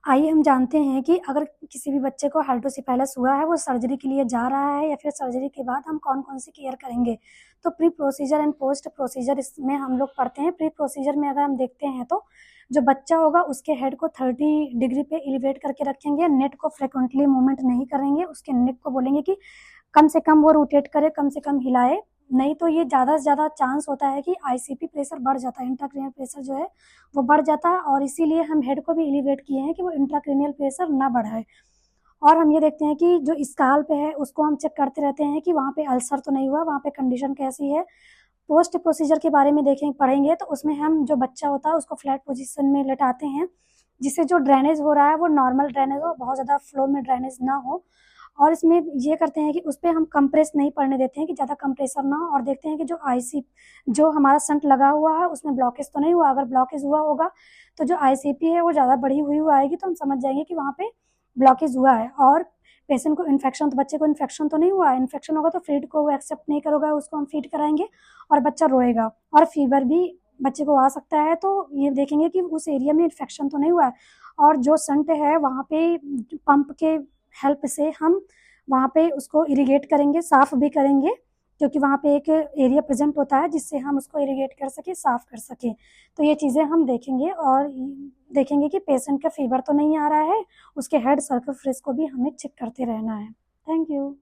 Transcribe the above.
आइए हम जानते हैं कि अगर किसी भी बच्चे को हाइड्रोसिफेलस हुआ है, वो सर्जरी के लिए जा रहा है या फिर सर्जरी के बाद हम कौन-कौन सी केयर करेंगे। तो pre procedure and post procedure इसमें हम लोग पढ़ते हैं। प्री प्रोसीजर में अगर हम देखते हैं तो जो बच्चा होगा उसके हेड को 30 डिग्री पे एलिवेट करके रखेंगे, नेक को फ्रीक्वेंटली मूवमेंट नहीं करेंगे, उसके नेक को बोलेंगे कि कम से कम वो रोटेट करे, कम से कम हिलाए, नहीं तो ये ज़्यादा से ज़्यादा चांस होता है कि आईसीपी प्रेशर बढ़ जाता है, इंट्राक्रेनियल प्रेशर जो है वो बढ़ जाता है, और इसीलिए हम हेड को भी एलिवेट किए हैं कि वो इंट्राक्रेनियल प्रेशर ना बढ़ाए। और हम ये देखते हैं कि जो स्काल्प है उसको हम चेक करते रहते हैं कि वहाँ पे अल्सर तो नहीं हुआ, वहाँ पे कंडीशन कैसी है। पोस्ट प्रोसीजर के बारे में पढ़ेंगे तो उसमें हम जो बच्चा होता है उसको फ्लैट पोजीशन में लेटाते हैं, जिससे जो ड्रेनेज हो रहा है वो नॉर्मल ड्रेनेज हो, बहुत ज़्यादा फ्लो में ड्रेनेज ना हो। और इसमें ये करते हैं कि उस पे हम कंप्रेस नहीं पड़ने देते हैं कि ज़्यादा कंप्रेसर ना हो, और देखते हैं कि जो हमारा शंट लगा हुआ है उसमें ब्लॉकेज तो नहीं हुआ। अगर ब्लॉकेज हुआ होगा तो जो आईसीपी है वो ज़्यादा बढ़ी हुई आएगी, तो हम समझ जाएंगे कि वहाँ पे ब्लॉकेज हुआ है। और पेशेंट को इन्फेक्शन, तो बच्चे को इन्फेक्शन तो नहीं हुआ है, इन्फेक्शन होगा तो फीड को वो एक्सेप्ट नहीं करेगा, उसको हम फीड कराएंगे और बच्चा रोएगा। और फीवर भी बच्चे को आ सकता है, तो ये देखेंगे कि उस एरिया में इन्फेक्शन तो नहीं हुआ है। और जो शंट है वहाँ पे पंप के हेल्प से हम वहाँ पे उसको इरिगेट करेंगे, साफ़ भी करेंगे, क्योंकि वहाँ पे एक एरिया प्रेजेंट होता है जिससे हम उसको इरिगेट कर सकें, साफ़ कर सकें। तो ये चीज़ें हम देखेंगे, और देखेंगे कि पेशेंट का फीवर तो नहीं आ रहा है, उसके हेड सर्कमफ्रेंस को भी हमें चेक करते रहना है। Thank you.